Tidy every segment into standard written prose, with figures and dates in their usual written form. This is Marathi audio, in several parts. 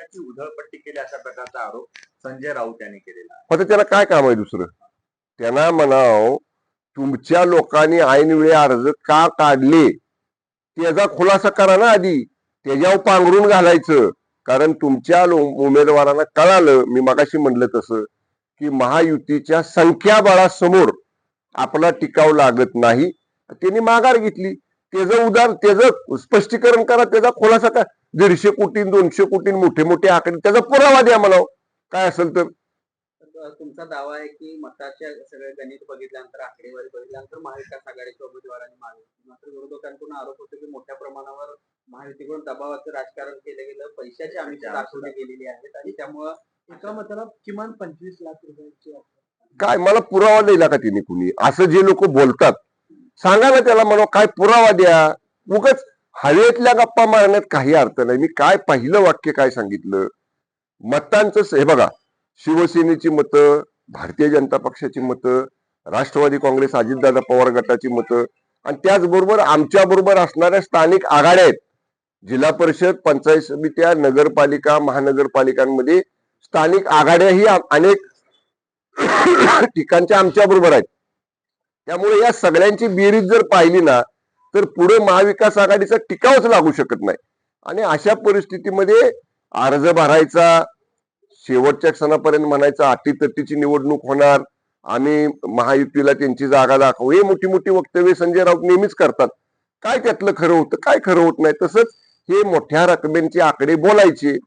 महाराष्ट्राची उधळपट्टी केली अशा प्रकारचा आरोप संजय राऊत यांनी केलेला आहे. आता त्याला काय काम आहे दुसरं? त्यांना म्हणाव तुमच्या लोकांनी ऐनवेळी अर्ज का काढले त्याचा खुलासा करा ना आधी, त्याच्यावर पांघरून घालायचं. कारण तुमच्या उमेदवारांना कळालं, मी मगाशी म्हणलं तसं, की महायुतीच्या संख्याबळासमोर आपला टिकाव लागत नाही. त्यांनी माघार घेतली. त्याचं स्पष्टीकरण करा, त्याचा खुलासा करा. 150 कोटी 200 कोटी मोठे मोठे आकडे, त्याचा पुरावा द्या म्हणाव काय असेल तर. तुमचा दावा आहे की मताच्या सगळे गणित बघितल्यानंतर, आकडेवारी बघितल्यानंतर महाविकास आघाडीच्या उमेदवारांनी मागे. मात्र विरोधकांकडून आरोप होतो की मोठ्या प्रमाणावर महायुतीकडून दबावाचं राजकारण केलं गेलं, पैशाची आमिष दाखवली गेलेली आहेत आणि त्यामुळं एका मताला किमान 25 लाख रुपयांची. काय मला पुरावा द्यायला का तिने कुणी? असं जे लोक बोलतात सांगा ना त्याला, म्हणा काय पुरावा द्या. उगाच हवेतल्या गप्पा मारण्यात काही अर्थ नाही. मी काय पहिलं वाक्य काय सांगितलं, मतांचं हे बघा, शिवसेनेची मतं, भारतीय जनता पक्षाची मतं, राष्ट्रवादी काँग्रेस अजितदादा पवार गटाची मतं आणि त्याचबरोबर आमच्या बरोबर असणाऱ्या स्थानिक आघाड्या आहेत. जिल्हा परिषद, पंचायत समित्या, नगरपालिका, महानगरपालिकांमध्ये स्थानिक आघाड्याही अनेक ठिकाणच्या आमच्या बरोबर आहेत. त्यामुळे या सगळ्यांची बेरीज जर पाहिली ना तर पुढे महाविकास आघाडीचा टिकावच लागू शकत नाही. आणि अशा परिस्थितीमध्ये अर्ज भरायचा, शेवटच्या क्षणापर्यंत म्हणायचं अटीतटीची निवडणूक होणार, आम्ही महायुतीला त्यांची जागा दाखवू, हे मोठी मोठी वक्तव्य संजय राऊत नेहमीच करतात. काय त्यातलं खरं होतं, काय खरं होत नाही. तसंच हे मोठ्या रकमेचे आकडे बोलायचे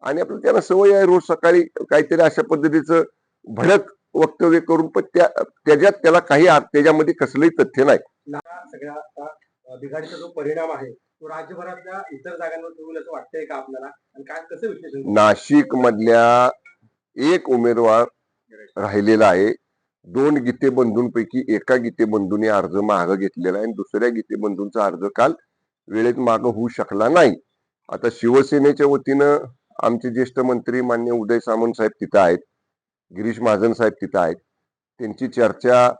आणि आपलं त्यांना सवय आहे रोज सकाळी काहीतरी अशा पद्धतीचं भडक वक्तव्य करून, पण त्याच्यात त्याला काही त्याच्यामध्ये कसलंही तथ्य नाही. सगळ्या बिघाडीचा जो परिणाम आहे तो राज्यभरातल्या इतर जागांवर होईल असं वाटतंय का आपल्याला, आणि काय कसं विश्लेषण? नाशिक मधल्या एक उमेदवार राहिलेला आहे. 2 गीतेबंधूंपैकी एका गीतेबंधूने अर्ज मागं घेतलेला आहे आणि दुसऱ्या गीतेबंधूंचा अर्ज काल वेळेत मागं होऊ शकला नाही. आता शिवसेनेच्या वतीनं आमचे ज्येष्ठ मंत्री मान्य उदय सामंत साहेब तिथं आहेत, गिरीश महाजन साहेब तिथं आहेत. त्यांची चर्चा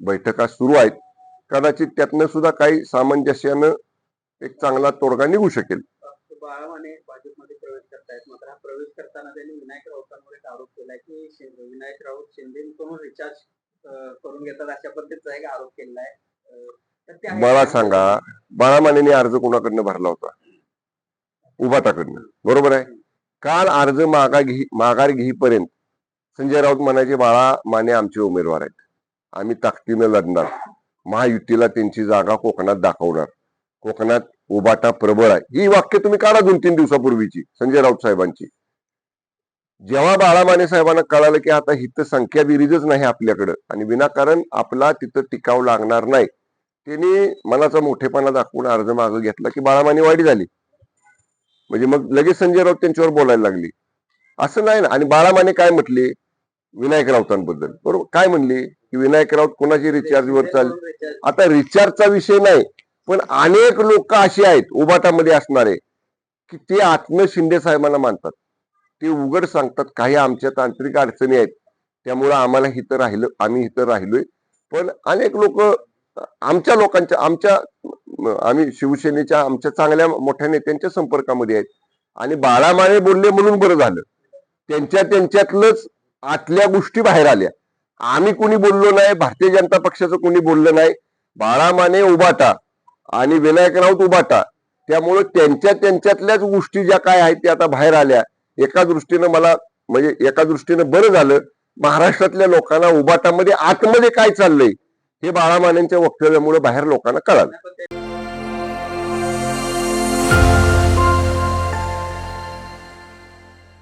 बैठका सुरू आहेत. कदाचित त्यातनं सुद्धा काही सामंजस्यानं एक चांगला तोडगा निघू शकेल. बाळामाने भाजपमध्ये प्रवेश करतायत, मात्र हा प्रवेश करताना त्यांनी विनायक राऊतांवर एक आरोप केलाय की विनायक राऊत शिंदेकडून रिचार्ज करून घेतात, अशा पद्धतीचा एक आरोप केलेला आहे. मला सांगा, बाळामानेने अर्ज कोणाकडनं भरला होता? उभाटाकडनं, बरोबर आहे. काल अर्ज माघार घेईपर्यंत संजय राऊत म्हणायचे बाळा माने आमचे उमेदवार आहेत, आम्ही ताकदीनं लढणार, महायुतीला त्यांची जागा कोकणात दाखवणार, कोकणात उभाटा प्रबळ आहे. ही वाक्य तुम्ही काढा 2-3 दिवसापूर्वीची संजय राऊत साहेबांची. जेव्हा बाळामाने साहेबांना कळालं की आता हिथं संख्या बिरीजच नाही आपल्याकडं आणि विनाकारण आपला तिथं टिकाव लागणार नाही, त्यांनी मनाचा मोठेपणा दाखवून अर्ज मागं घेतला की बाळामाने वाईट झाली. म्हणजे मग लगेच संजय राऊत त्यांच्यावर बोलायला लागली. असं नाही ना. आणि बाळामाने काय म्हटले विनायक राऊतांबद्दल, बरोबर काय म्हणले की विनायक राऊत कोणाची रिचार्जवर चालले. आता रिचार्जचा विषय नाही, पण अनेक लोक अशी आहेत उभाटामध्ये असणारे की ते आत्म शिंदे साहेबांना मानतात. ते उघड सांगतात काही आमच्या तांत्रिक अडचणी आहेत त्यामुळं आम्हाला इथं राहिलं, आम्ही इथं राहिलोय. पण अनेक लोक आम्ही शिवसेनेच्या आमच्या चांगल्या मोठ्या नेत्यांच्या संपर्कामध्ये आहेत. आणि बाळामाने बोलले म्हणून बरं झालं, त्यांच्यातलंच आतल्या गोष्टी बाहेर आल्या. आम्ही कोणी बोललो नाही, भारतीय जनता पक्षाचं कोणी बोललं नाही. बाळामाने उभाटा आणि विनायक राऊत उभाटा, त्यामुळे त्यांच्यातल्याच गोष्टी ज्या काय आहेत त्या आता बाहेर आल्या. एका दृष्टीनं बरं झालं. महाराष्ट्रातल्या लोकांना उभाटामध्ये आतमध्ये काय चाललंय हे बाळामानेंच्या वक्तव्यामुळे बाहेर लोकांना कळालं.